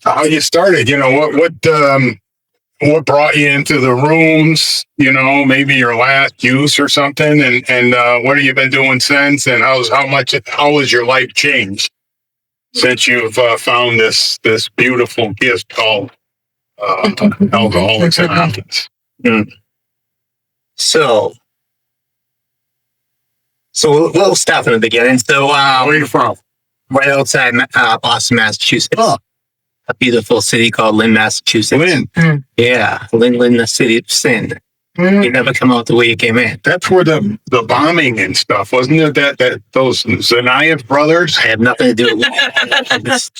how you started. What brought you into the rooms? Maybe your last use or something, and what have you been doing since? And how has your life changed since you've found this beautiful gift called Alcoholics Anonymous? Mm. So we'll start from the beginning. So, where are you from? Right outside Boston, Massachusetts. Oh. A beautiful city called Lynn, Massachusetts. Lynn. Mm. Yeah, Lynn, the city of sin. Mm. You never come out the way you came in. That's where the bombing and stuff, wasn't it? That those Zanayev brothers? I have nothing to do with that.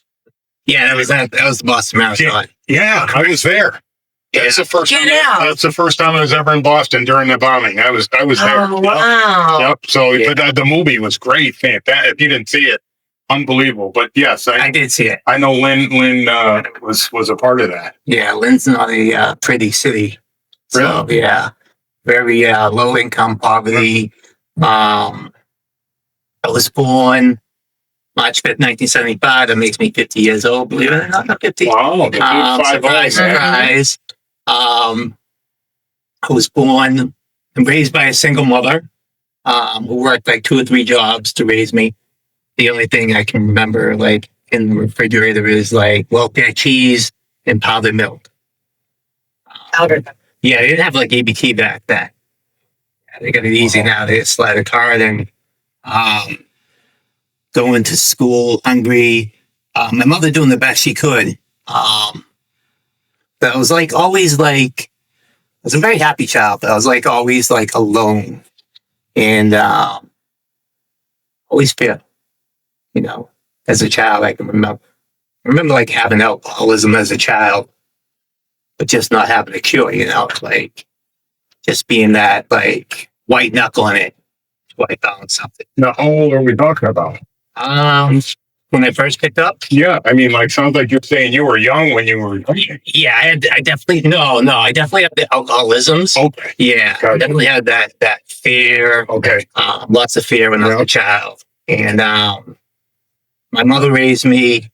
Yeah, that was the Boston Marathon. Yeah, I was there. That's the first time. That's the first time I was ever in Boston during the bombing. I was there. Oh, wow. Yep. So but the movie was great. Fantastic. If you didn't see it, unbelievable. But yes, I did see it. I know Lynn was a part of that. Yeah, Lynn's not a pretty city. Really? So, yeah, very low income, poverty. I was born March 5th, 1975. That makes me 50 years old. Believe it or not, I'm 50. Wow. Surprise. I was born and raised by a single mother who worked like 2 or 3 jobs to raise me. The only thing I can remember, like, in the refrigerator is, like, welfare cheese and powdered milk. Powdered. Yeah, they didn't have, like, ABT back then. Yeah, they got it easy now. They just slide a card and going to school hungry. My mother doing the best she could. But I was, like, always, like, I was a very happy child, but I was, like, always, like, alone. And always fear. As a child, I can remember like having alcoholism as a child, but just not having a cure, like just being that like white knuckle in it. So I found something. Now, how old are we talking about? When I first picked up? Yeah, I mean, like, sounds like you're saying you were young when you were. Yeah, I definitely I definitely have the alcoholisms. Okay. Yeah, I definitely had that fear. Okay. Lots of fear when I was a child, and my mother raised me,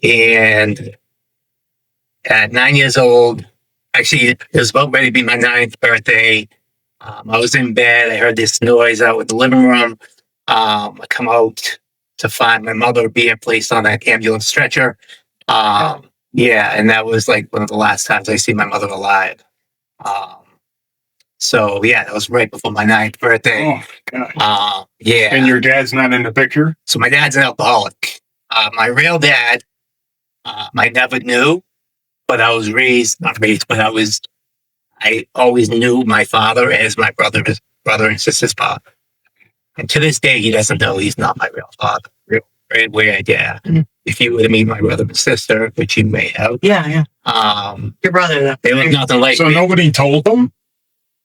and at 9 years old, actually, it was about ready to be my 9th birthday. I was in bed. I heard this noise out in the living room. I come out to find my mother being placed on an ambulance stretcher. Yeah, and that was like one of the last times I see my mother alive. So, yeah, that was right before my 9th birthday. Oh, God. Yeah. And your dad's not in the picture? So my dad's an alcoholic. My real dad, I never knew, but I was I always knew my father as my brother and sister's father. And to this day, he doesn't know he's not my real father. Very weird, yeah. Mm-hmm. If you were to meet my brother and sister, which you may have. Yeah. Your brother. They look nothing like so me. Nobody told them?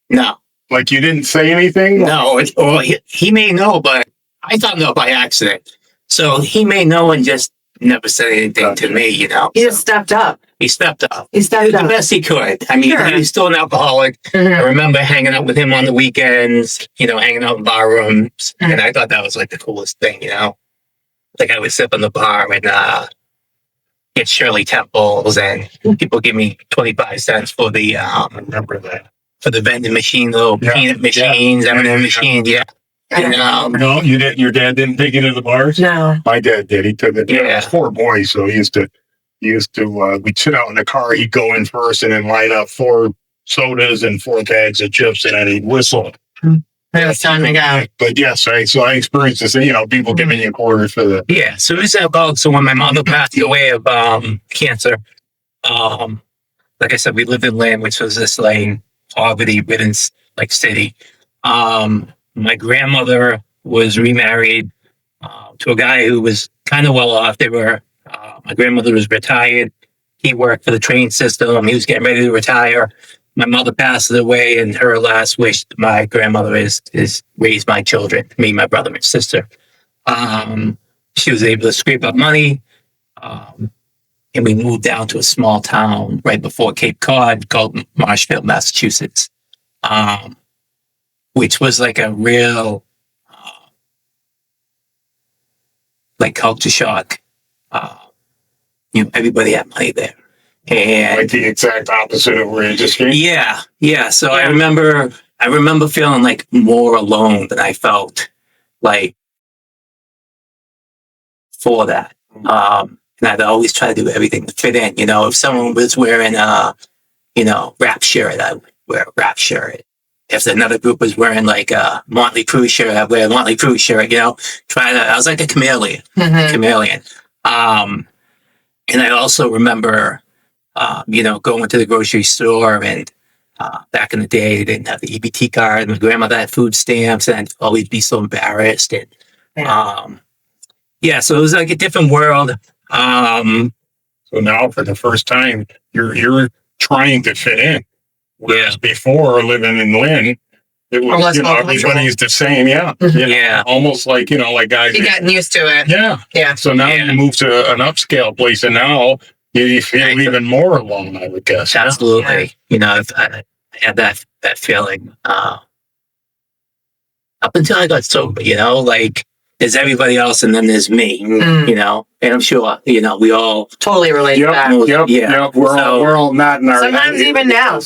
No. Like you didn't say anything? No, or he may know, but I found out by accident. So he may know and just never said anything to me, He just stepped up. He stepped up. He stepped up. The best he could. I mean, Sure. he was still an alcoholic. Mm-hmm. I remember hanging out with him on the weekends, hanging out in bar rooms. Mm-hmm. And I thought that was like the coolest thing, Like I would sit in the bar and get Shirley Temples, and people give me 25 cents for the I remember that. For the vending machine, little peanut machines, M&M machines, yeah. And, no, you didn't. Your dad didn't take you to the bars. No, my dad did. He took it. Yeah, 4 boys, so he used to. We'd sit out in the car. He'd go in first and then line up 4 sodas and 4 bags of chips, and then he'd whistle. It was time to go. But yes, so I experienced this. People giving you quarters for the. Yeah, so it was alcoholic. So when my mother passed away of cancer, like I said, we lived in Lynn, which was this like poverty-ridden like city. My grandmother was remarried to a guy who was kind of well off. My grandmother was retired. He worked for the train system. He was getting ready to retire. My mother passed away, and her last wish to my grandmother is raise my children, me, my brother, and sister. She was able to scrape up money, and we moved down to a small town right before Cape Cod called Marshfield, Massachusetts. Which was like a real, like culture shock. everybody had money there. And Like the exact opposite of where you just came. yeah. So I remember feeling like more alone than I felt like for that. And I'd always try to do everything to fit in. If someone was wearing a, rap shirt, I would wear a rap shirt. If another group was wearing like a Motley Crue shirt, I'd wear a Motley Crue shirt, I was like a chameleon, chameleon. And I also remember, going to the grocery store and, back in the day, they didn't have the EBT card. My grandmother had food stamps, and I'd always be so embarrassed. And, so it was like a different world. So now, for the first time, you're trying to fit in. Whereas before, living in Lynn, it was everybody's the same. Almost like like guys. You gotten used to it. Yeah. So now you move to an upscale place, and now you feel even more alone, I would guess. Absolutely. I had that feeling up until I got sober. Like there's everybody else, and then there's me. And I'm sure we all totally relate to that. Yep. We're all not in our. Sometimes even now.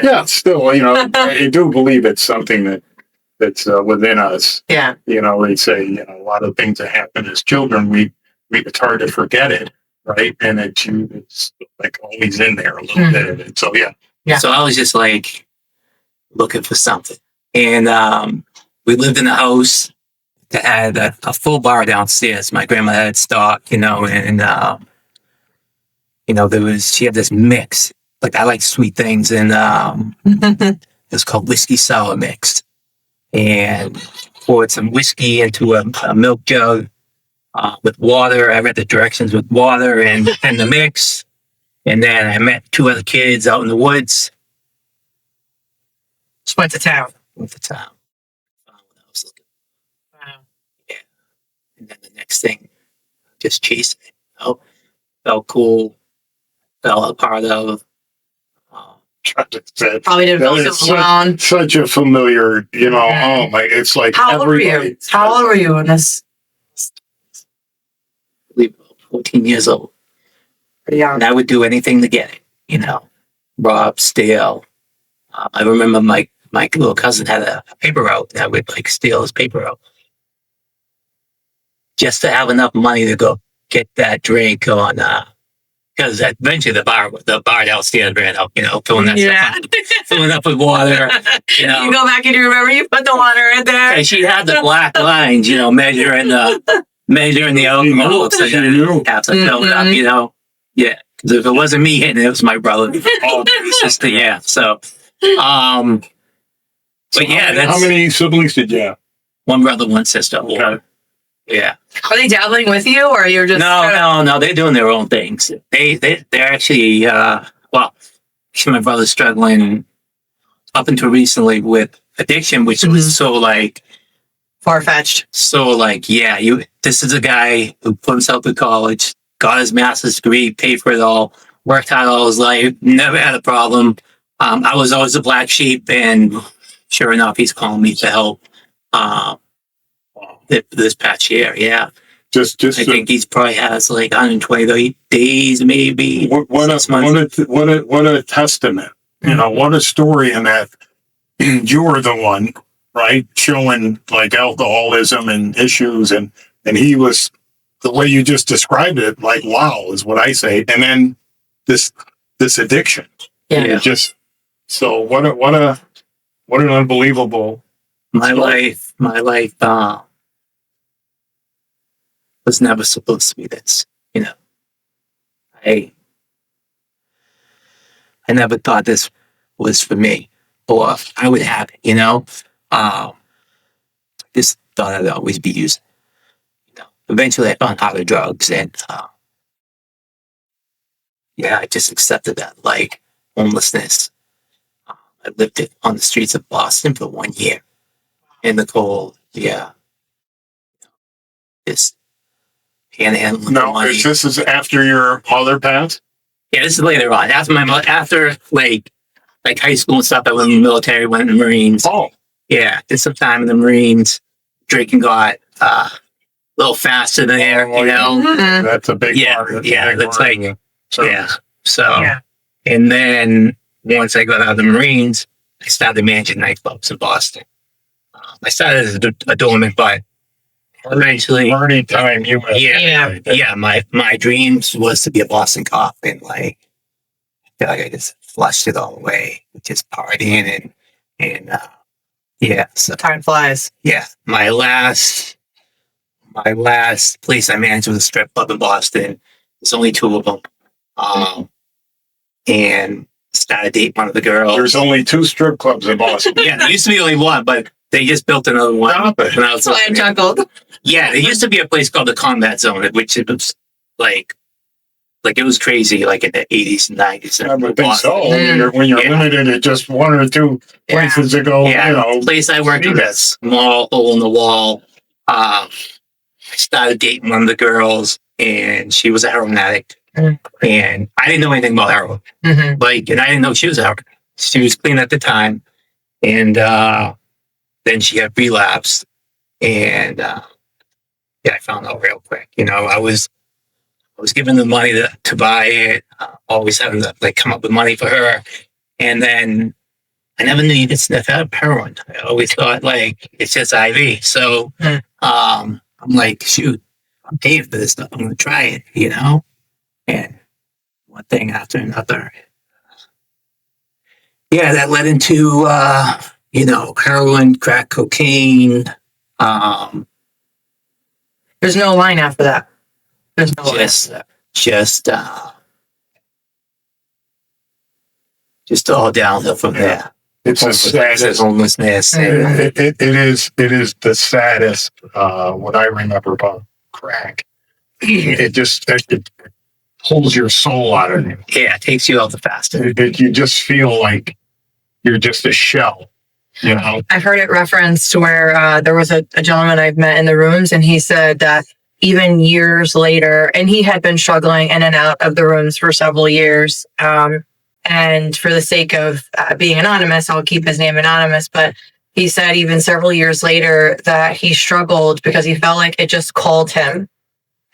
Yeah, still, I do believe it's something that's within us. Yeah. They say a lot of things that happen as children, it's hard to forget it, right? And it's like always in there a little bit. And so Yeah. So I was just like looking for something, and we lived in a house that had a full bar downstairs. My grandma had stock, and she had this mix. Like I like sweet things, and it was called whiskey sour mix. And poured some whiskey into a milk jug with water. I read the directions with water and the mix. And then I met two other kids out in the woods. Just went to town. Found what I was looking for. Wow. Yeah. And then the next thing, just chasing it. Felt cool. Felt a part of. Probably didn't feel so alone. Such a familiar, oh my, it's like How old were you? How old were you when this? I believe 14 years old. Pretty young. And I would do anything to get it, rob, steal. I remember my little cousin had a paper route, and I would steal his paper route just to have enough money to go get that drink on, because eventually the bar downstairs ran out, filling that stuff up, filling up with water. You go back and you remember you put the water in there. And she had the black lines, measuring the alcohol. So you have to fill it up, Yeah, because if it wasn't me hitting it, it was my brother. Sister, yeah. So, but yeah, that's how many siblings did you have? One brother, one sister. Okay. Yeah. Are they dabbling with you, or you're just no? They're doing their own things. They're actually my brother's struggling up until recently with addiction, which was so far-fetched. So this is a guy who put himself through college, got his master's degree, paid for it all, worked hard all his life, never had a problem. I was always a black sheep, and sure enough, he's calling me to help. This past year, yeah. Just I think he's probably has 120 days, maybe. What a testament. What a story in that you were the one, right, showing alcoholism and issues, and he was, the way you just described it, wow, is what I say. And then this addiction. Yeah. So what an unbelievable my life was never supposed to be this. I never thought this was for me, or I would have it. Just thought I'd always be using. Eventually, I found harder drugs, and I just accepted that, homelessness. I lived it on the streets of Boston for 1 year in the cold. Yeah, just panhandling. No, this is after your mother passed? Yeah, this is later on. After my mother, after high school and stuff, I went in the military, went in the Marines. Oh. Yeah, did some time in the Marines. Drinking got a little faster there, Oh, you know? Mhm. That's a big Yeah, part. yeah, that's like- Yeah. So, Yeah. and then once I got out of the Marines, I started managing nightclubs in Boston. I started as a doorman, but eventually, Learning time, you must. yeah, my dreams was to be a Boston cop, and like, I feel like I just flushed it all away, with just partying and yeah. So Time flies. yeah, my last place I managed was a strip club in Boston. There's only two of them, and started dating one of the girls. There's only 2 strip clubs in Boston. Yeah, there used to be only one, but they just built another one. Stop it. And I was That's why I chuckled. yeah, there used to be a place called the Combat Zone, which it was like it was crazy, like in the 80s and 90s. I would think so. Mm. When you're Yeah. limited to just 1 or 2 places to go, Yeah, you know. the place I worked see in, that. a small hole in the wall. I started dating one of the girls, and she was a heroin addict. Mm. And I didn't know anything about heroin. Mm-hmm. Like, and I didn't know she was a heroin. She was clean at the time. And then she had relapsed. And yeah, I found out real quick. You know, I was given the money to buy it, always having to like come up with money for her. And then I never knew you could sniff out heroin. I always thought like it's just IV. So I'm like, shoot, I'm paying for this stuff. I'm gonna try it, you know? And one thing after another. Yeah, that led into you know, heroin, crack cocaine, There's no line after that. There's no line. just all downhill from there. It's the saddest. Homelessness. And, It is the saddest. What I remember about crack, it pulls your soul out of you. yeah, it takes you out the faster. You just feel like you're just a shell, you know. I've heard it referenced where there was a gentleman I've met in the rooms, and he said that even years later, and he had been struggling in and out of the rooms for several years. And for the sake of being anonymous, I'll keep his name anonymous. But he said even several years later that he struggled because he felt like it just called him,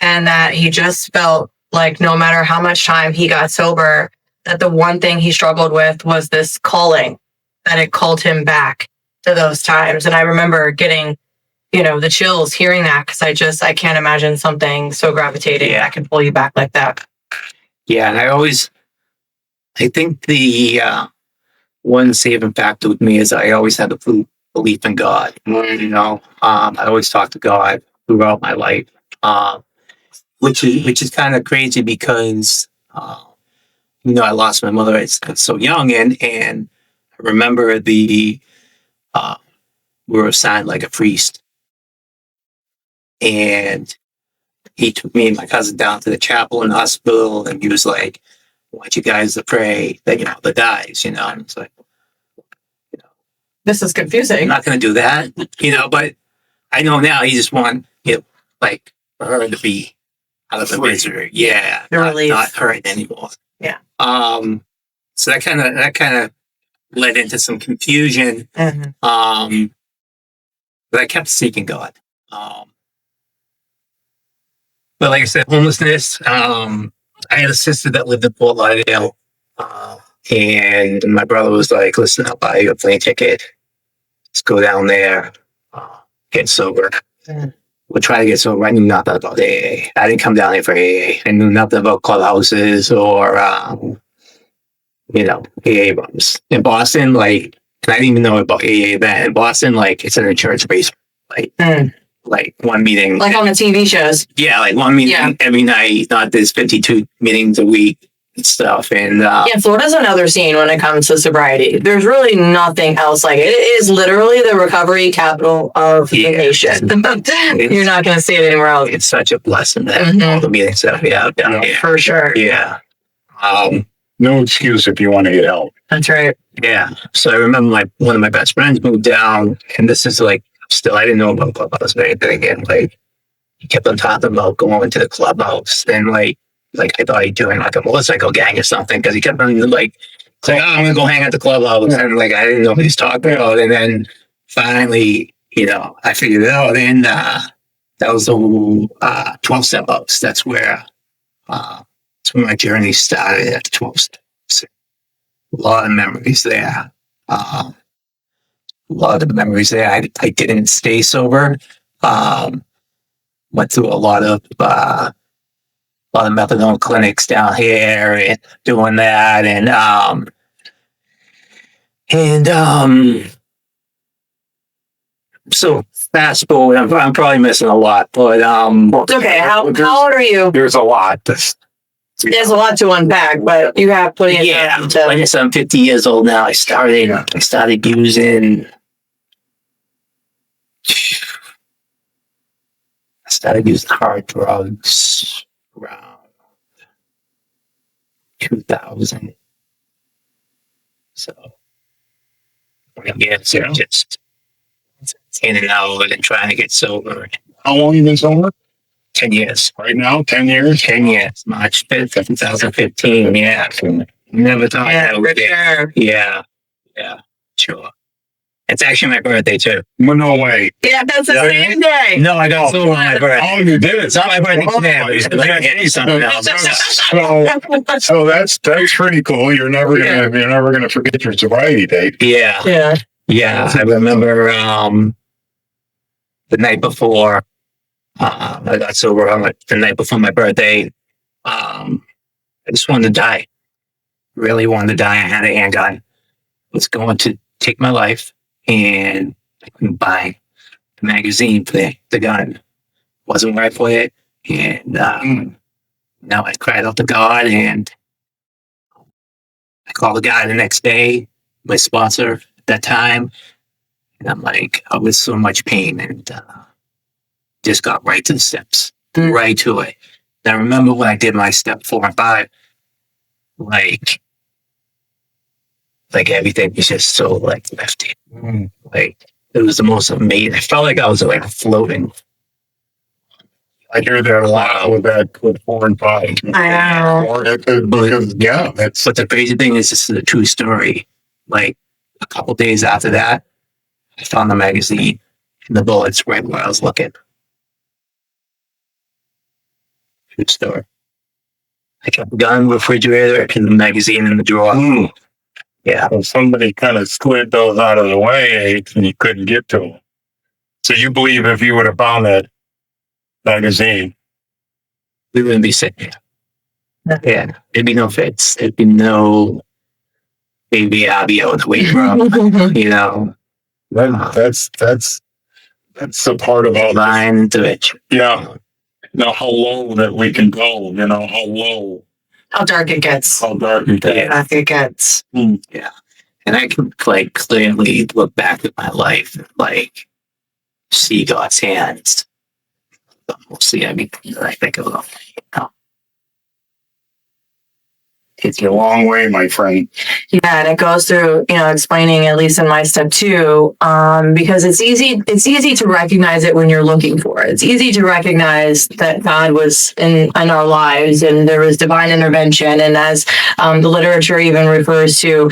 and that he just felt like no matter how much time he got sober, that the one thing he struggled with was this calling, that it called him back to those times. And I remember getting, you know, the chills hearing that, because I can't imagine something so gravitating that can pull you back like that. Yeah, and I think the one saving factor with me is I always had a belief in God. You know, I always talked to God throughout my life, which is kind of crazy because you know, I lost my mother at so young, and I remember we were assigned like a priest, and he took me and my cousin down to the chapel in the hospital, and he was like, I want you guys to pray that, you know, the dies, you know. And it's like, you know, This is I'm confusing. not going to do that, you know, but I know now he just want, you know, like for her to be out of the misery. Yeah. The relief. Not hurting anymore. Yeah. So that kind of led into some confusion. Mhm. But I kept seeking God. But like I said, homelessness, I had a sister that lived in Fort Lauderdale, and my brother was like, listen, I'll buy you a plane ticket. Let's go down there, get sober. Mm. We'll try to get sober. I knew nothing about AA. I didn't come down here for AA. I knew nothing about clubhouses or, you know, AA rooms. In Boston, like, and I didn't even know about AA then. In Boston, like, it's in a church basement. Like one meeting. Like on the TV shows. Yeah, like one meeting Yeah. every night. Not there's 52 meetings a week and stuff. And Yeah, Florida's another scene when it comes to sobriety. There's really nothing else like it. It is literally the recovery capital of the nation. You're not going to see it anywhere else. it's such a blessing that Mhm. all the meetings that we have down here. For sure. Yeah. No excuse if you want to get help. That's right. Yeah. So I remember one of my best friends moved down, and this is like still I didn't know about clubhouse or anything again. Like he kept on talking about going to the clubhouse, and like I thought he doing like a motorcycle gang or something, because he kept on like saying, "Oh, I'm gonna go hang at the clubhouse," and like I didn't know what he's talking about. And then finally, you know, I figured it out. And that was the 12 step ups. That's where my journey started at the 12 steps. A lot of memories there. A lot of memories there. I didn't stay sober. Went through a lot of methadone clinics down here and doing that, so fast forward. I'm probably missing a lot, but It's okay. How old are you? There's a lot. There's a lot to unpack, but you have plenty of time to. Like I said, I'm 50 years old now. I started using. I started using hard drugs around 2000. So, yeah, so just in and out and trying to get sober. How long you been sober? 10 years. Right now, 10 years? 10 years. March 5th, 2015. Yeah. Never thought that would be. Sure. Yeah. Yeah. Sure. It's actually my birthday, too. Well, no way. Yeah, that's the same day. No, I got sober on my birthday. Oh, you did? It's not my birthday today, but it's like something else. So that's pretty cool. You're never gonna forget your sobriety date. Yeah. Yeah. Yeah. I remember the night before I got sober on the night before my birthday. I just wanted to die. Really wanted to die. I had a handgun. Was going to take my life, and I couldn't buy the magazine for the gun. Wasn't right for it. And now I cried out to God, and I called the guy the next day, my sponsor at that time. And I'm like, I was so much pain, and just got right to the steps, right to it. And I remember when I did my step 4 and 5, like everything was just so lifted. Like it was the most amazing. I felt like I was floating. I hear that a lot with 4 and 5. I know. Because, yeah, that's. But the crazy thing is, this is a true story. Like a couple days after that, I found the magazine and the bullets right where I was looking. True story. I kept the gun, refrigerator, and the magazine in the drawer. Yeah. So somebody kind of slid those out of the way and you couldn't get to them. So you believe if you would have found that magazine, we wouldn't be sitting here. Yeah. There'd be no Fitz. There'd be no baby Abby out in the weight room. You know. that's a part of all line into it. Yeah. How low that we can go, how low. How dark it gets. How dark it gets. How dark it gets. Yeah. And I can clearly look back at my life and see God's hands. Mostly everything that I think about. It's a long way, my friend. Yeah, and it goes through, explaining, at least in my step 2, because it's easy to recognize it when you're looking for it. It's easy to recognize that God was in our lives and there was divine intervention. And as the literature even refers to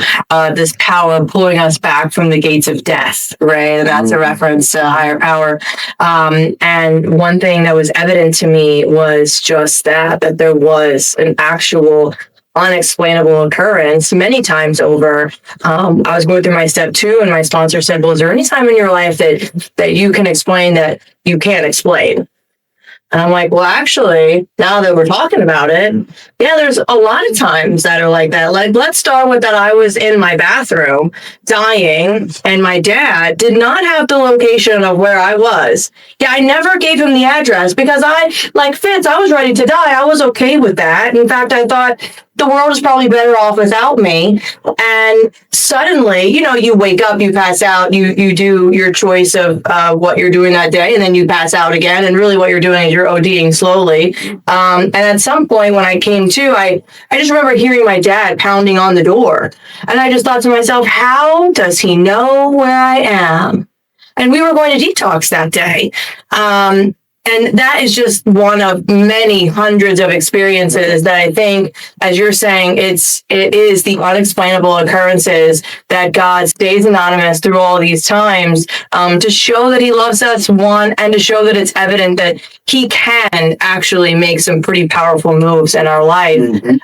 this power pulling us back from the gates of death, right? And that's a reference to higher power. And one thing that was evident to me was just that there was an actual unexplainable occurrence many times over. I was going through my step 2 and my sponsor said, well, is there any time in your life that you can explain that you can't explain? And I'm like, well, actually, now that we're talking about it, yeah, there's a lot of times that are like that. Like, let's start with that. I was in my bathroom dying and my dad did not have the location of where I was. Yeah, I never gave him the address because Fitz, I was ready to die. I was okay with that. In fact, I thought the world is probably better off without me. And suddenly, you wake up, you pass out, you do your choice of what you're doing that day, and then you pass out again. And really what you're doing is you're ODing slowly. And at some point when I came to, I just remember hearing my dad pounding on the door. And I just thought to myself, how does he know where I am? And we were going to detox that day. And that is just one of many hundreds of experiences that I think, as you're saying, it is the unexplainable occurrences that God stays anonymous through all these times, to show that he loves us, one, and to show that it's evident that he can actually make some pretty powerful moves in our life,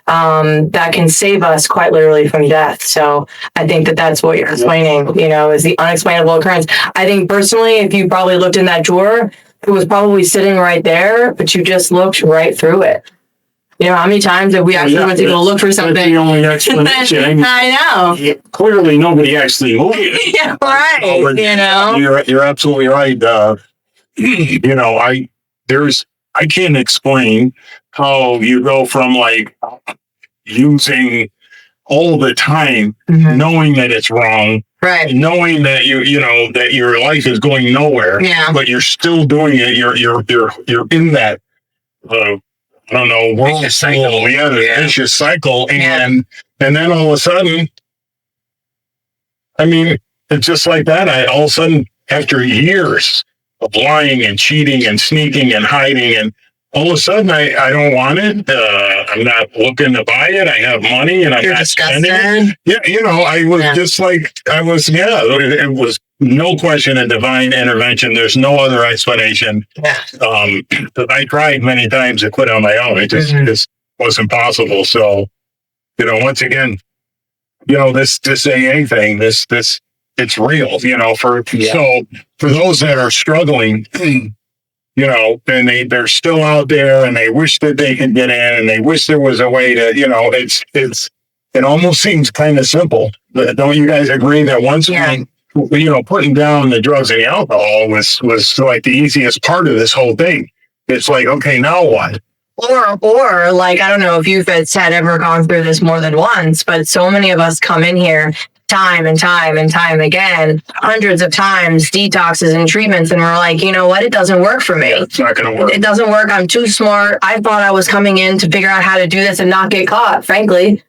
that can save us quite literally from death. So I think that that's what you're explaining, is the unexplainable occurrence. I think personally, if you probably looked in that drawer, it was probably sitting right there, but you just looked right through it. How many times have we actually went to go look for something? That's the only explanation. I know. Clearly, nobody actually moved it. Yeah, right. You're absolutely right. I can't explain how you go from like using all the time, knowing that it's wrong, right? Knowing that that your life is going nowhere, but you're still doing it. You're in that I don't know, vicious cycle. The vicious cycle, and then all of a sudden, I mean, it's just like that. All of a sudden, after years of lying and cheating and sneaking and hiding, and all of a sudden, I don't want it. I'm not looking to buy it. I have money, and I'm not spending it. Yeah, I was just like, it was no question a divine intervention. There's no other explanation. Yeah. I tried many times to quit on my own. It just wasn't possible. So, once again, this AA thing, this it's real. So for those that are struggling, and they're still out there, and they wish that they could get in, and they wish there was a way to, it almost seems kind of simple. But don't you guys agree that once putting down the drugs and the alcohol was like the easiest part of this whole thing? It's like, okay, now what? Or like, I don't know if you've had ever gone through this more than once, but so many of us come in here time and time and time again, hundreds of times, detoxes and treatments, and we're like, what? It doesn't work for me. It's not going to work. It doesn't work. I'm too smart. I thought I was coming in to figure out how to do this and not get caught, frankly.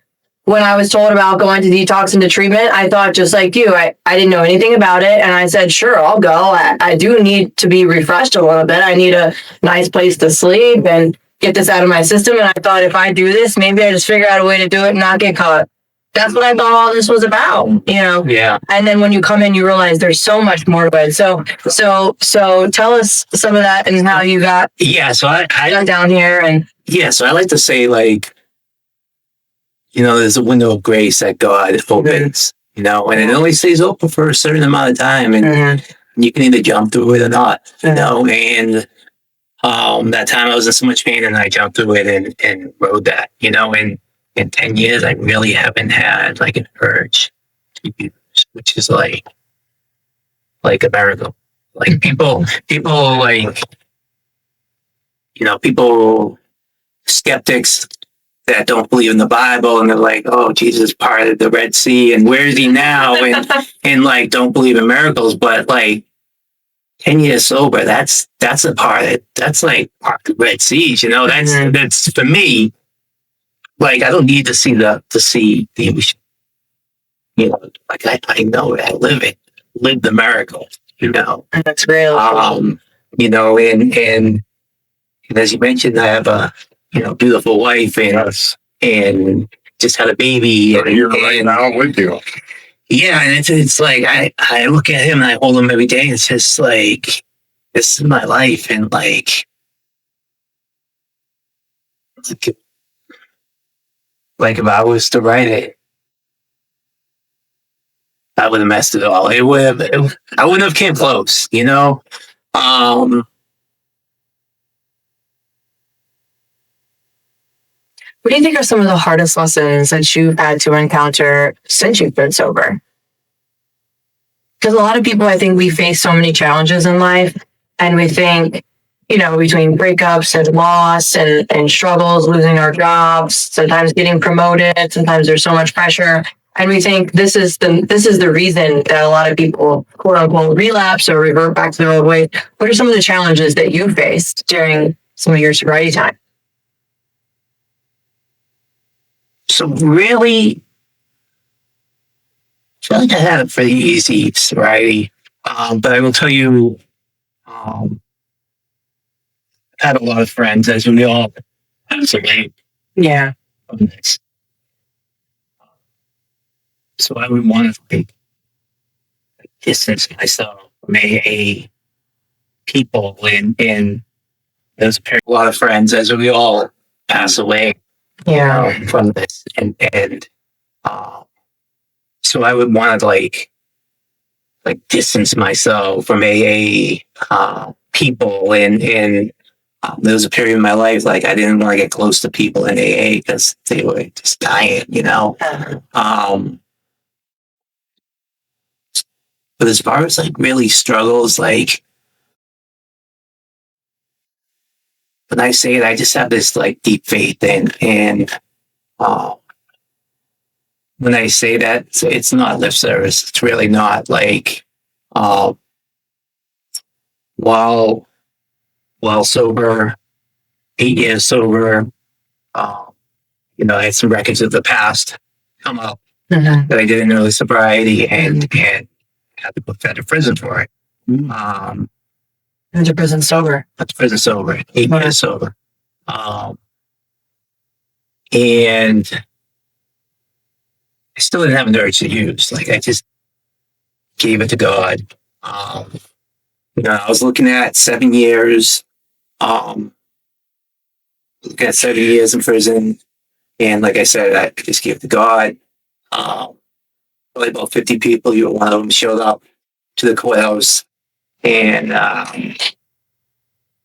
When I was told about going to detox and to treatment, I thought just like you, I didn't know anything about it. And I said, sure, I'll go. I do need to be refreshed a little bit. I need a nice place to sleep and get this out of my system. And I thought if I do this, maybe I just figure out a way to do it and not get caught. That's what I thought all this was about, Yeah. And then when you come in, you realize there's so much more to it. So tell us some of that and how you got So I got down here. And so I like to say, like, there's a window of grace that God opens, and it only stays open for a certain amount of time, and you can either jump through it or not, and that time I was in so much pain, and I jumped through it and rode that, and in 10 years, I really haven't had like an urge to use, which is like a miracle. Like people like, people, skeptics that don't believe in the Bible, and they're like, oh, Jesus parted the Red Sea, and where is he now? And like, don't believe in miracles, but like 10 years sober, that's a part that's like part of the Red Sea, that's for me. Like, I don't need to see the ocean. Like I know it, I live the miracle, That's real. And as you mentioned, I have a, beautiful wife and just had a baby. And you're right now with you. Yeah. And it's like, I look at him and I hold him every day. It's just like, this is my life. And like if I was to write it, I would have messed it all. I wouldn't have came close, What do you think are some of the hardest lessons that you've had to encounter since you've been sober? Because a lot of people, I think we face so many challenges in life, and we think, between breakups and loss and struggles, losing our jobs, sometimes getting promoted, sometimes there's so much pressure. And we think this is the reason that a lot of people, quote unquote, relapse or revert back to their old ways. What are some of the challenges that you faced during some of your sobriety time? So really, I feel like I had a pretty easy sobriety. But I will tell you, had a lot of friends, as we all pass away Yeah. from this. So I would want to distance myself from a people in those a lot of friends, as we all pass away Yeah. from this, and so I would want to like distance myself from a people in there was a period in my life like I didn't want to get close to people in AA because they were just dying, you know. But as far as like really struggles, like when I say it, I just have this like deep faith and when I say that, it's not lip service. It's really not like while sober, 8 years sober, you know, I had some records of the past come up that I did in early sobriety and had to put fed to prison for it. Went to prison sober. Went to prison sober, 8 years sober. And I still didn't have an urge to use. Like I just gave it to God. You know, I was looking at 7 years, looking at 7 years in prison. And like I said, I just gave it to God. Probably about 50 people, you were one of them, showed up to the courthouse. And,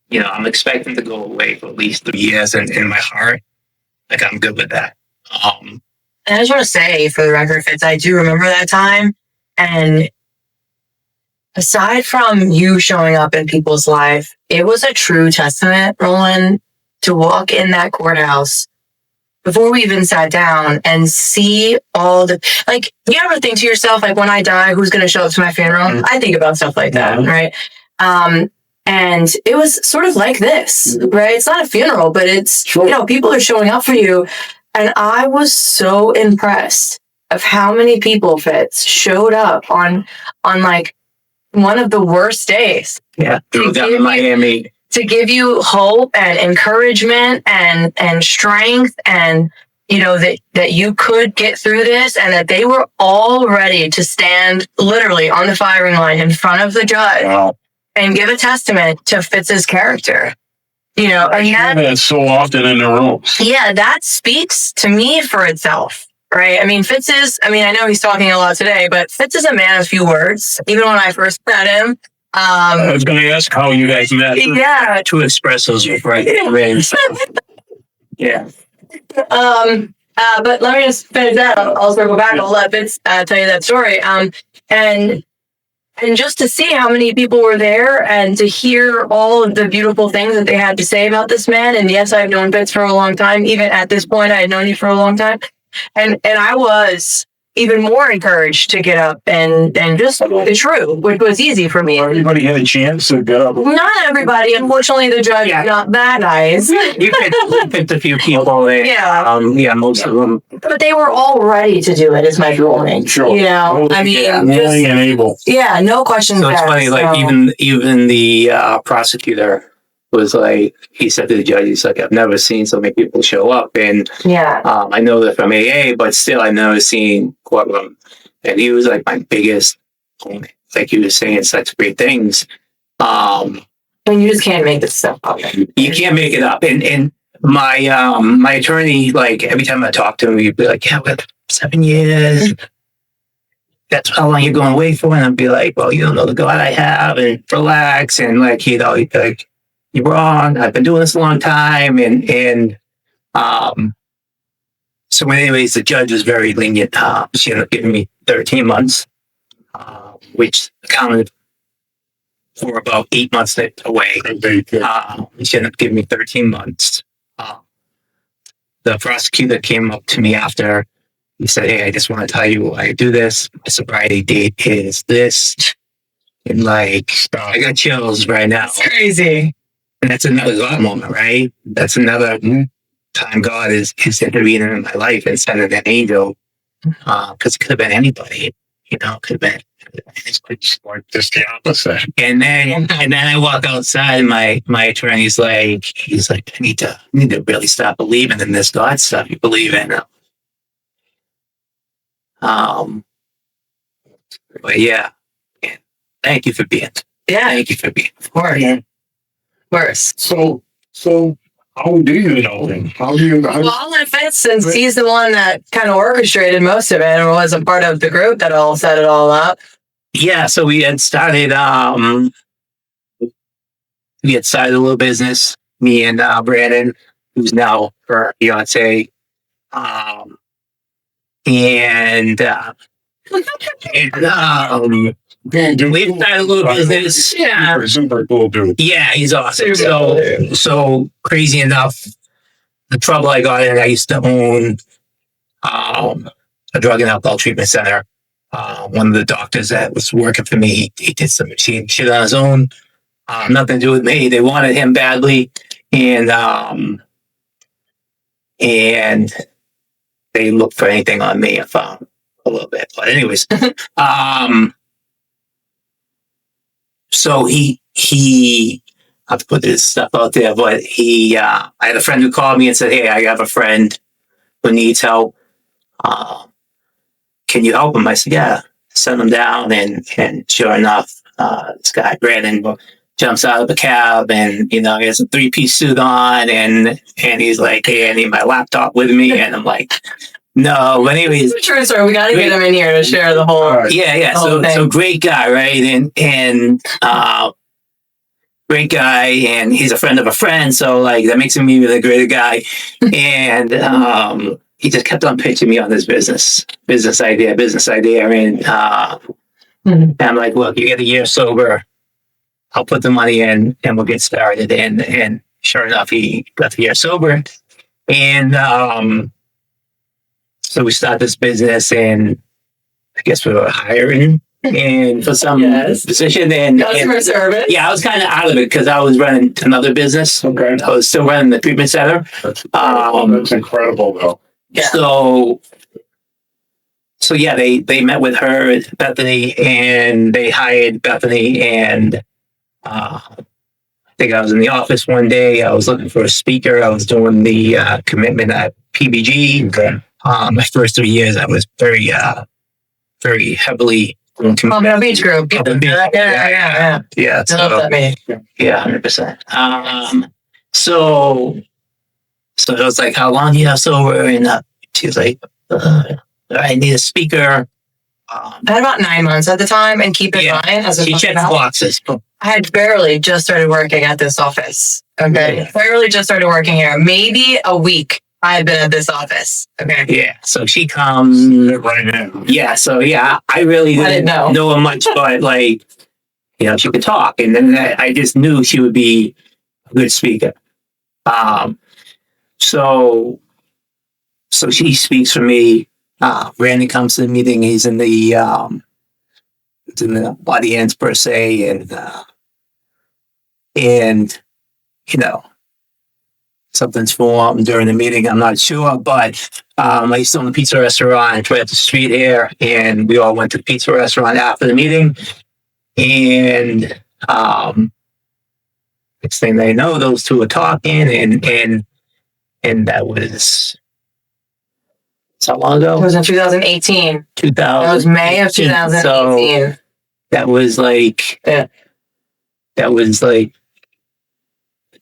you know, I'm expecting to go away for at least 3 years. And in my heart, like I'm good with that. And I just want to say, for the record, Fitz, I do remember that time. And aside from you showing up in people's life, it was a true testament, Roland, to walk in that courthouse before we even sat down and see all the, like, you ever think to yourself, like, when I die, who's going to show up to my funeral? I think about stuff like that, right? And it was sort of like this, right? It's not a funeral, but it's, you know, people are showing up for you. And I was so impressed of how many people, Fitz, showed up on like one of the worst days. Yeah, drove down to Miami. To give you hope and encouragement and strength and, you know, that you could get through this and that they were all ready to stand literally on the firing line in front of the judge and give a testament to Fitz's character. You know, and that's so often in the room. Yeah, that speaks to me for itself, right? I mean, I know he's talking a lot today, but Fitz is a man of few words. Even when I first met him, I was going to ask how you guys met. Yeah. 2 espressos before I get ready. Yeah. But let me just finish that. I'll circle back. I'll let Fitz tell you that story. And just to see how many people were there and to hear all of the beautiful things that they had to say about this man. And yes, I've known Fitz for a long time. Even at this point, I had known you for a long time. And I was even more encouraged to get up and just be true, which was easy for me. Everybody had a chance to get up. Not everybody. Unfortunately, the judge is not that nice. You picked a few people there. Yeah. Most of them. But they were all ready to do it, is my point. Sure. You know, I mean, willing and able. Yeah, no questions So it's asked. funny, like even the prosecutor was like, he said to the judge, he's like, I've never seen so many people show up. And I know that from AA, but still I've never seen courtroom. And he was like my biggest opponent. Like he was saying such great things. And you just can't make this stuff up. You can't make it up. And my attorney, like every time I talk to him, he'd be like, yeah, but 7 years. That's how long you're going away for. And I'd be like, well, you don't know the God I have, and relax. And like, you know, like, you're wrong. I've been doing this a long time. And so anyways, the judge was very lenient. She ended up giving me 13 months, which accounted for about 8 months away. She ended up giving me 13 months. The prosecutor came up to me after. He said, hey, I just want to tell you why I do this. My sobriety date is this. And like, I got chills right now. It's crazy. And that's another God moment, right? That's another time God is intervening in my life and sending an angel. Because it could have been anybody, you know, it could have been It's like just the opposite. And then I walk outside, and my attorney's like, I need to really start believing in this God stuff you believe in. But yeah, thank you for being. Thank you for being. Of course. Of course. So how do you know him? How do you? Well, I'll let Fitz, since he's the one that kind of orchestrated most of it and was a part of the group that all set it all up. Yeah, so we had started a little business, me and Brandon, who's now her fiance. And we started a little business. Yeah. Super cool dude. Yeah, he's awesome. So crazy enough, the trouble I got in, I used to own a drug and alcohol treatment center. One of the doctors that was working for me, he did some machine shit on his own. Nothing to do with me. They wanted him badly, and they looked for anything on me. I found a little bit, but anyways, so he I have to put this stuff out there, but I had a friend who called me and said, "Hey, I have a friend who needs help. Can you help him?" I said, "Yeah." Sent him down, and sure enough, this guy Brandon jumps out of the cab, and he has a 3-piece suit on, and he's like, "Hey, I need my laptop with me," and I'm like, "No." But anyways, it's a true story. We got to get him in here to share the whole. Yeah. So great guy, right? And great guy, and he's a friend of a friend, so like that makes him even a greater guy. And he just kept on pitching me on this business idea, and I'm like, "Look, you get a year sober, I'll put the money in, and we'll get started." And sure enough, he got the year sober, and so we started this business, and I guess we were hiring and for some position and customer service. Yeah, I was kind of out of it because I was running another business. Okay, I was still running the treatment center. That's incredible, though. Yeah. So yeah, they met with her, Bethany, and they hired Bethany, and I think I was in the office one day. I was looking for a speaker. I was doing the commitment at PBG. Okay. My first 3 years, I was very heavily. Palmetto Beach Group. Yeah. I love that man. Yeah, 100%. So it was like, "How long do you have sober?" And she was like, "I need a speaker." I had about 9 months at the time, and keep in mind, as she checked boxes. I had barely just started working at this office. Okay, barely just started working here. Maybe a week I had been at this office. Okay. Yeah. So she comes right in. Yeah. So yeah, I really didn't know her much, but like, she could talk, and then I just knew she would be a good speaker. So she speaks for me. Randy comes to the meeting. He's in the audience per se, and something's formed during the meeting. I'm not sure, but I used to own a pizza restaurant right up the street here, and we all went to the pizza restaurant after the meeting. And next thing they know, those two are talking, and that was how long ago? It was in 2018. 2000. That was May of 2018. So that was like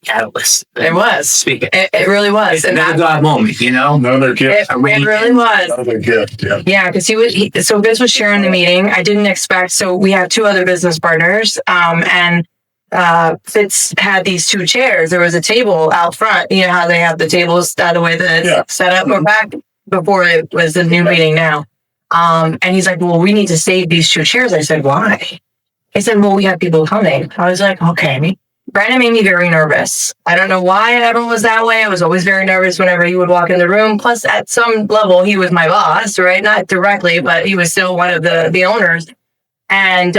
catalyst. It was. Speaking. It really was. And that God moment, Another gift. It really was. Another gift, yeah. Yeah, because so Fitz was sharing the meeting. I didn't expect, so we have 2 other business partners, and Fitz had these 2 chairs. There was a table out front. You know how they have the tables the way that it's set up. We're back before it was the new meeting now. And he's like, "Well, we need to save these 2 chairs." I said, "Why?" He said, "Well, we have people coming." I was like, "Okay." Brandon made me very nervous. I don't know why it ever was that way. I was always very nervous whenever he would walk in the room. Plus, at some level, he was my boss, right? Not directly, but he was still one of the owners. And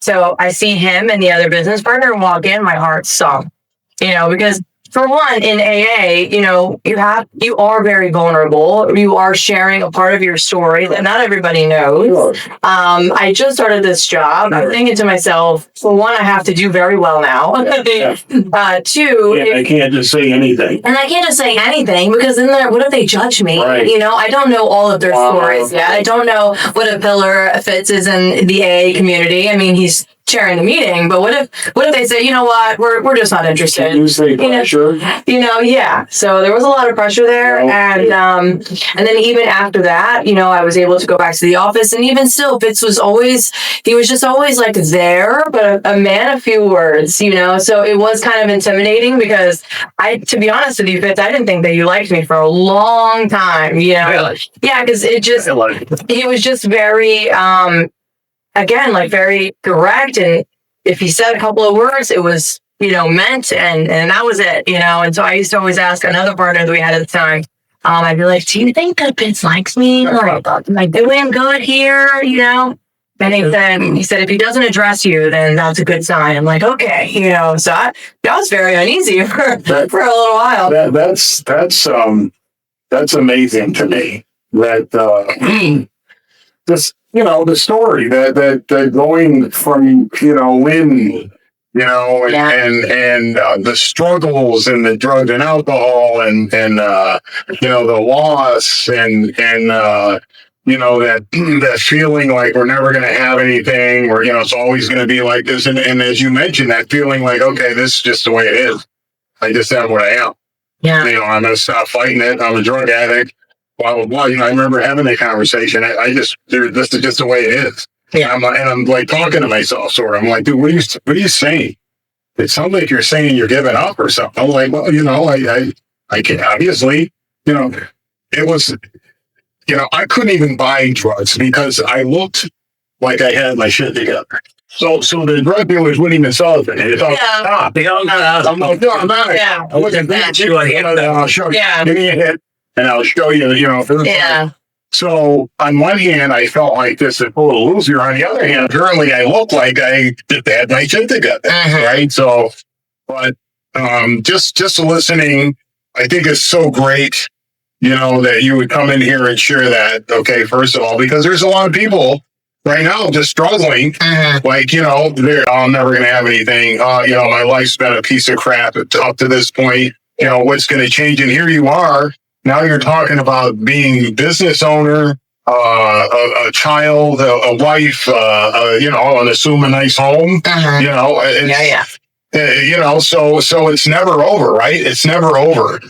so I see him and the other business partner walk in. My heart sunk, because for one, in AA, you are very vulnerable. You are sharing a part of your story that not everybody knows. I just started this job. I'm thinking to myself, for one, I have to do very well now. Two, I can't just say anything. and I can't just say anything because then what if they judge me? Right. I don't know all of their stories yet. I don't know what a pillar Fitz is in the AA community. I mean, he's chairing the meeting, but what if they say, you know what, we're just not interested. You say pressure. Yeah. So there was a lot of pressure there, and then even after that, I was able to go back to the office, and even still, Fitz was just always like there, but a man of few words. So it was kind of intimidating because to be honest with you, Fitz, I didn't think that you liked me for a long time. Really? Yeah, because he was just very. Again, like very direct, and if he said a couple of words, it was, meant, and that was it, and so I used to always ask another partner that we had at the time, I'd be like, do you think that Fitz likes me? Like, am I doing good here, And he said, if he doesn't address you, then that's a good sign. I'm like, okay, so that was very uneasy for a little while. That's amazing to me. That this, the story that going from, Lynn, and the struggles and the drugs and alcohol and the loss and that feeling like we're never going to have anything, or, it's always going to be like this. And as you mentioned, that feeling like, okay, this is just the way it is. I just am what I am. Yeah. I'm going to stop fighting it. I'm a drug addict. Blah, blah, blah. I remember having that conversation. This is just the way it is. Yeah. And I'm like talking to myself, sort of. I'm like, dude, what are you saying? It sounds like you're saying you're giving up or something. I'm like, well, I can obviously, it was, I couldn't even buy drugs because I looked like I had my shit together. So the drug dealers wouldn't even sell it. They thought, stop. They don't know. I'm like, no, I'm not. Yeah. I wasn't that. I'll show you. Yeah. Give me a hit. And I'll show you, Yeah. So on one hand, I felt like this is a little loser. On the other hand, apparently I looked like I had my shit together, right? So, but just listening, I think is so great, that you would come in here and share that. Okay, first of all, because there's a lot of people right now just struggling, like, I'm never going to have anything. My life's been a piece of crap up to this point. What's going to change? And here you are. Now you're talking about being a business owner, a child, a wife, and assume a nice home. So it's never over, right? It's never over.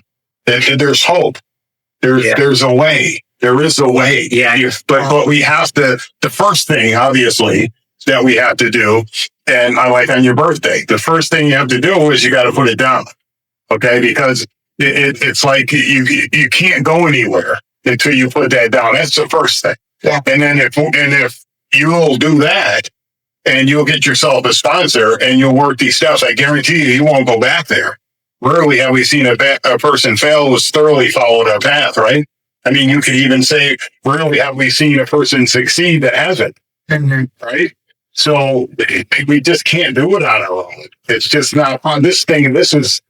There's hope. There's a way. There is a way. Yeah. But we have to. The first thing, obviously, that we have to do, and I like on your birthday, the first thing you have to do is you got to put it down, okay? Because it's like you can't go anywhere until you put that down. That's the first thing. Yeah. And then if you'll do that, and you'll get yourself a sponsor, and you'll work these steps, I guarantee you won't go back there. Rarely have we seen a person fail who's thoroughly followed a path, right? I mean, you could even say, rarely have we seen a person succeed that hasn't, right? So we just can't do it on our own. It's just not on this thing. This is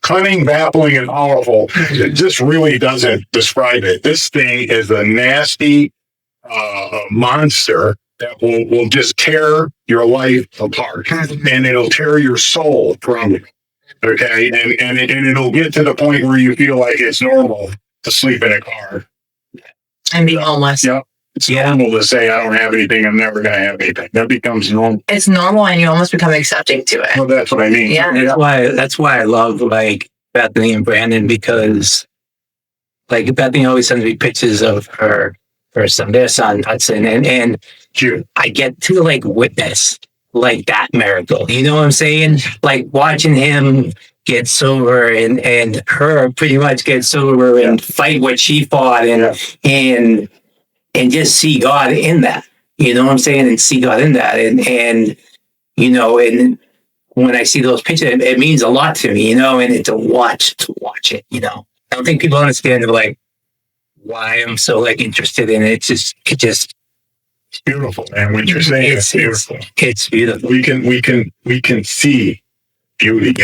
cunning, baffling, and powerful. It just really doesn't describe it. This thing is a nasty monster that will just tear your life apart, and it'll tear your soul from you. Okay, and it'll get to the point where you feel like it's normal to sleep in a car and be homeless. Yep. It's normal to say, I don't have anything, I'm never going to have anything. That becomes normal. It's normal, and you almost become accepting to it. Well, that's what I mean. Yeah. That's why I love like Bethany and Brandon, because like Bethany always sends me pictures of her son, their son Hudson, and I get to like witness like that miracle. You know what I'm saying? Like watching him get sober and her pretty much get sober and fight what she fought and just see God in that. You know what I'm saying? And see God in that. And when I see those pictures, it means a lot to me, and to watch it, I don't think people understand like why I'm so like interested in it. It's beautiful, man. What you're saying is beautiful. It's beautiful. We can see beauty,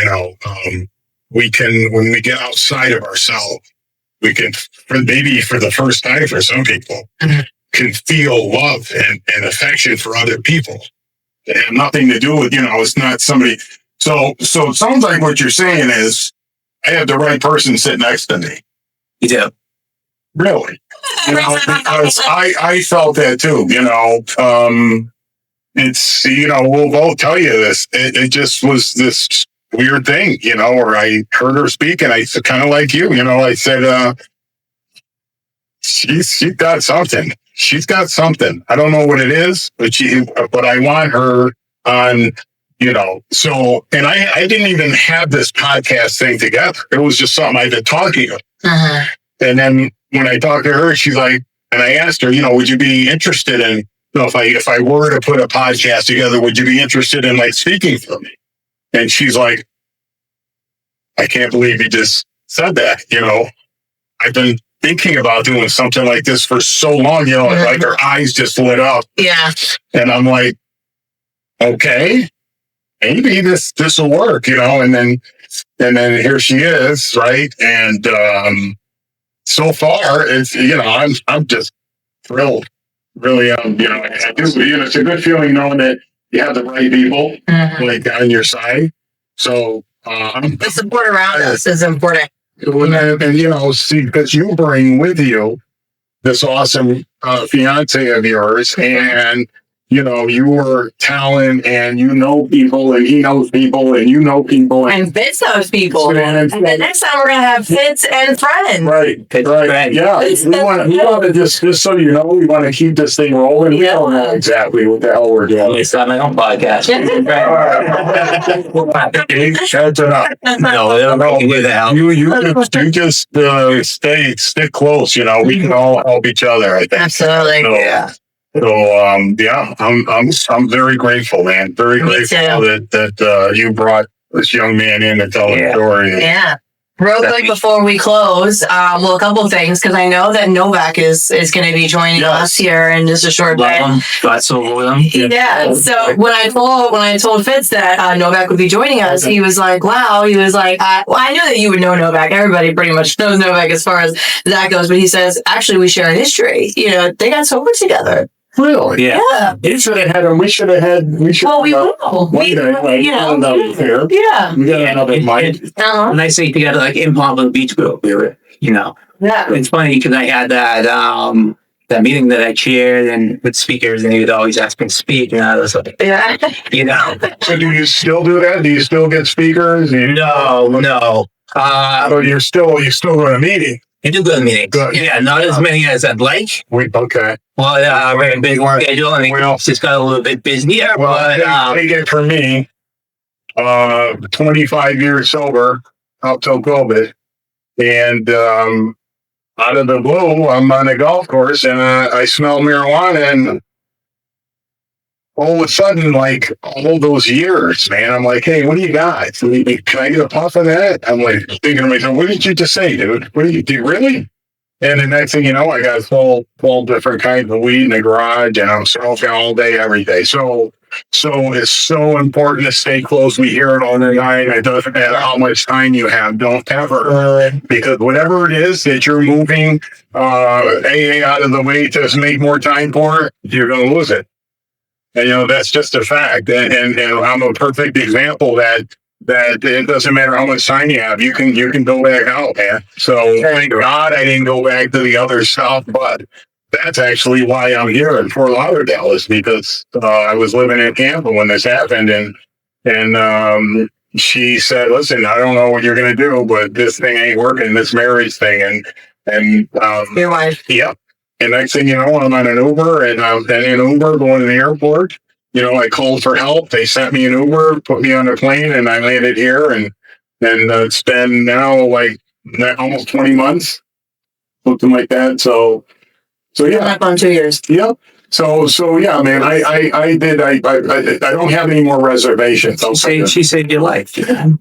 when we get outside of ourselves, we can, maybe for the first time for some people, can feel love and affection for other people. It has nothing to do with, it's not somebody. So it sounds like what you're saying is I have the right person sit next to me. You do. Really? Because I felt that too, it's, we'll both tell you this. It just was this weird thing, where I heard her speak and I said, kind of like you, I said, she's got something. She's got something. I don't know what it is, but I want her on, so, and I didn't even have this podcast thing together. It was just something I've been talking of. And then when I talked to her, she's like, and I asked her, would you be interested in, if I were to put a podcast together, would you be interested in like speaking for me? And she's like, I can't believe you just said that. I've been thinking about doing something like this for so long, like her eyes just lit up. Yeah. And I'm like, okay, maybe this will work, and then here she is, right? And so far it's, I'm just thrilled. Really, I do. It's a good feeling knowing that you have the right people like on your side. So the support around us is important. And see, because you bring with you this awesome fiance of yours, and your talent, and people, and he knows people, and people, and Fitz knows people. And then next time we're gonna have Fitz and friends. Right. Friend. Yeah. We want to just so we want to keep this thing rolling. We don't know exactly what the hell we're doing. At least on my own podcast. Shut it up. No, we can do that. You just stick close. We can all help each other, I think. Absolutely. So, Yeah. So I'm very grateful, man. Very grateful that you brought this young man in to tell the story. Yeah. Real quick before we close, a couple of things, because I know that Novak is going to be joining us here in just a short bit. Got so with him. Yeah. So when I told Fitz that Novak would be joining us, he was like, "Wow." He was like, "I knew that you would know Novak. Everybody pretty much knows Novak as far as that goes." But he says, "Actually, we share a history. They got sober together." Really? Yeah. You should have had him. We should have had. Well, we will. One day, right? Yeah. Yeah. We got another mic. When I say together, like in Palm Beach group, we were, Yeah. It's funny because I had that meeting that I chaired and with speakers, and he would always ask me to speak, and I was like, Yeah. So do you still do that? Do you still get speakers? No. So you still go to meetings? I do go to meetings. Good. Yeah, not as many as I'd like. Okay. Well, we're in a big schedule, and it's just got a little bit busier. Well, take it from me, 25 years sober up till COVID, and out of the blue, I'm on a golf course, and I smell marijuana, and all of a sudden, like all those years, man, I'm like, hey, what do you got? Can I get a puff of that? I'm like thinking to myself, what did you just say, dude? What do you really? And the next thing you know, I got 12 different kinds of weed in the garage, and I'm smoking all day, every day. So it's so important to stay close. We hear it all the time. It doesn't matter how much time you have. Don't ever, because whatever it is that you're moving AA out of the way to make more time for, you're going to lose it. And, that's just a fact. And I'm a perfect example that it doesn't matter how much time you have. You can go back out, man. So thank God I didn't go back to the other stuff, but that's actually why I'm here in Fort Lauderdale, is because I was living in Tampa when this happened, and she said, "Listen, I don't know what you're going to do, but this thing ain't working, this marriage thing." And Your wife. Yeah. And next thing you know, I'm on an Uber, and I'm in an Uber going to the airport. I called for help. They sent me an Uber, put me on a plane, and I landed here. And it's been now like almost 20 months, something like that. So yeah. Up on 2 years. Yep. So yeah, man, I don't have any more reservations. She saved your life.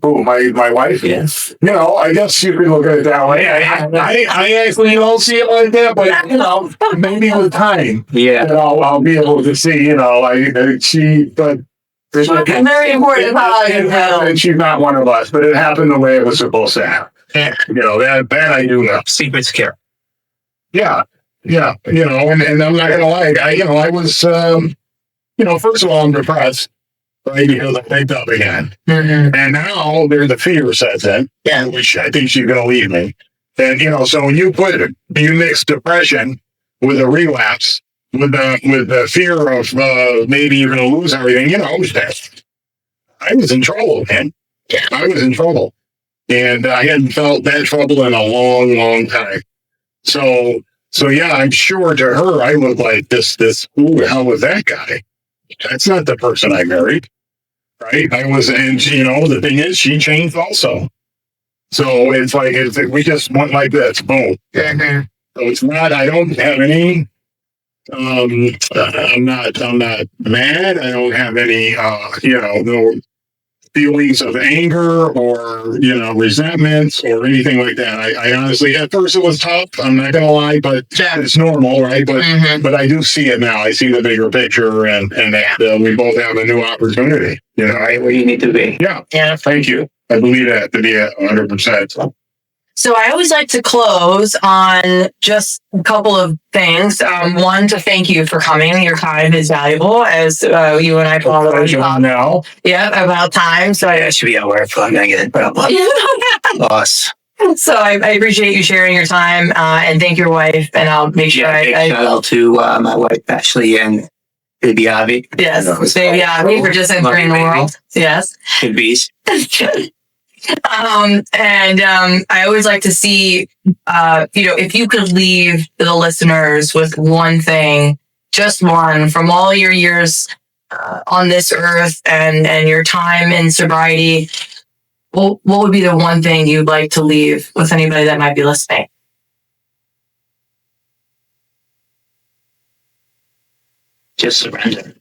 Oh, my wife? Yes. I guess you could look at it that way. I actually don't see it like that, but maybe with time, Yeah. I'll be able to see, but Very important how you It feel. happened. She's not one of us, but it happened the way it was supposed to happen. You know, that I do know. Secrets care. Yeah. Yeah. You know, and I'm not gonna lie, I was first of all, I'm depressed, right? Because I picked up again. Mm-hmm. And now there's the fear sets in, which I think she's gonna leave me. And so when you mix depression with a relapse, with the fear of maybe you're gonna lose everything, I was in trouble, man. I was in trouble. And I hadn't felt that trouble in a long, long time. So yeah, I'm sure to her I look like this. Who the hell was that guy? That's not the person I married, right? I was, and the thing is, she changed also. So it's like we just went like this, boom. Mm-hmm. So it's not. I don't have any. I'm not mad. I don't have any. No feelings of anger or resentments or anything like that. I honestly, at first it was tough, I'm not gonna lie, but it's normal, right? But I do see it now. I see the bigger picture, and that we both have a new opportunity, Right where you need to be. Yeah, thank you. I believe that to be 100%. So I always like to close on just a couple of things. One, to thank you for coming. Your time is valuable, as you and I probably now. Yeah, about time. So I should be at work, so I'm gonna get lost. So I appreciate you sharing your time, and thank your wife. And I'll make sure Big shout out to my wife Ashley and baby Avi. Yes, baby Avi, for just entering the world. Yes. Good bees. I always like to see, if you could leave the listeners with one thing, just one, from all your years on this earth and your time in sobriety, what would be the one thing you'd like to leave with anybody that might be listening? Just surrender.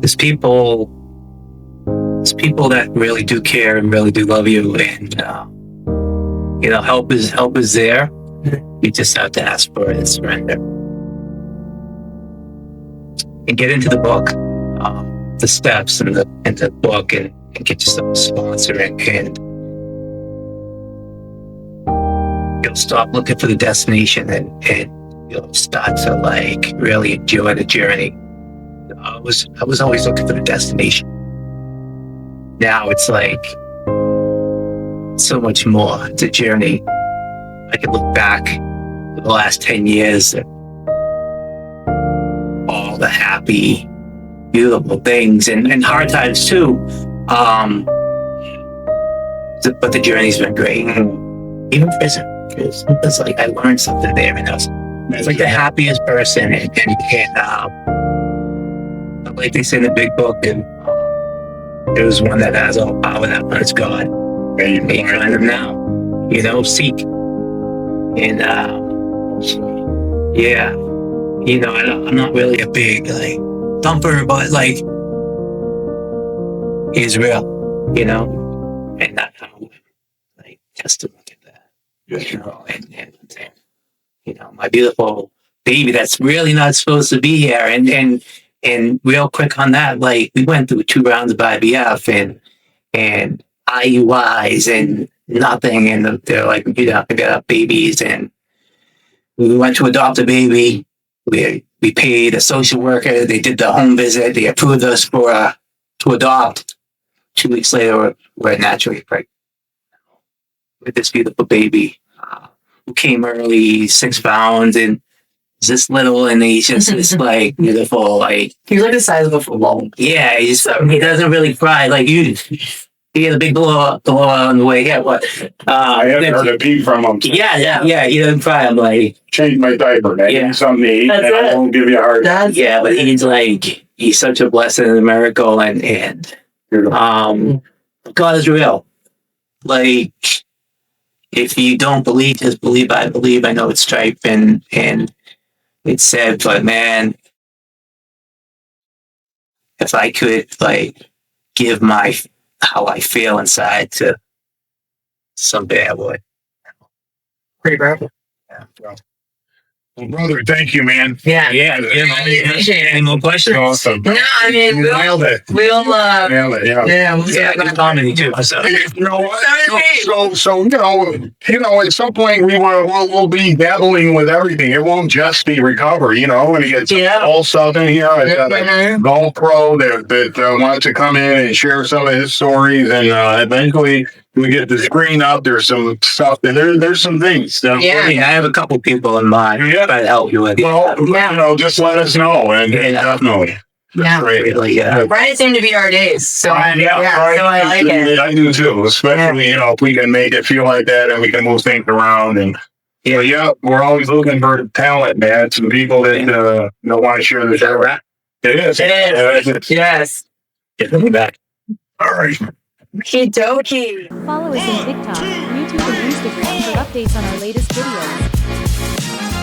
There's people that really do care and really do love you, and help is there. You just have to ask for it and surrender. And get into the book, the steps in the book, and get yourself a sponsor, and you'll stop looking for the destination, and you'll start to really enjoy the journey. I was always looking for the destination. Now it's so much more. It's a journey. I can look back at the last 10 years at all the happy, beautiful things and hard times too. But the journey's been great. Even prison. It's I learned something there, and I was the happiest person. And like they say in the big book, and there's one that has all power, that one is God. And you find them now. Seek. And I'm not really a big thumper, but he's real, and that's how testament to that. And my beautiful baby that's really not supposed to be here, and real quick on that, we went through 2 rounds of IVF and IUIs and nothing, and they're you have to get up babies, and we went to adopt a baby. We paid a social worker. They did the home visit. They approved us to adopt. 2 weeks later, we're naturally pregnant with this beautiful baby who came early, 6 pounds, and is this little, and he's just this beautiful, he's the size of a football. Yeah, he doesn't really cry like you. He had a big blowout on the way. Yeah, what? I haven't heard a beat from him. Yeah. He doesn't cry. I'm change my diaper, man. Give me something to eat, and I won't give you a hard time. Yeah, but he's such a blessing and a miracle, and God is real. If you don't believe, just believe. I believe. I know it's stripe and it's sad, but man, if I could give how I feel inside to someday, I would. Pretty bro. Yeah, bro. Well, brother, thank you, man. Yeah. Any more questions? Awesome. No, I mean, Nailed it. we'll Nailed it. Yeah. yeah, we'll Yeah, I got comedy too. So. You know what? So at some point we'll be dabbling with everything. It won't just be recovery. When you get all stuff in here, I got a golf pro that wants to come in and share some of his stories, and eventually we get the screen up. There's some stuff, and there's some things. Yeah. I have a couple people in mind. Yeah. Try to help you with. Well, just let us know, and definitely. Yeah. Great. Really, yeah. Fridays seem to be our days. So so I like it. I do too, especially if we can make it feel like that, and we can move things around. And we're always looking for talent, man. Some people that don't want to share the show. It is. Yes. Get me back. All right. Okie dokie. Follow us on TikTok, YouTube, and Instagram for updates on our latest videos.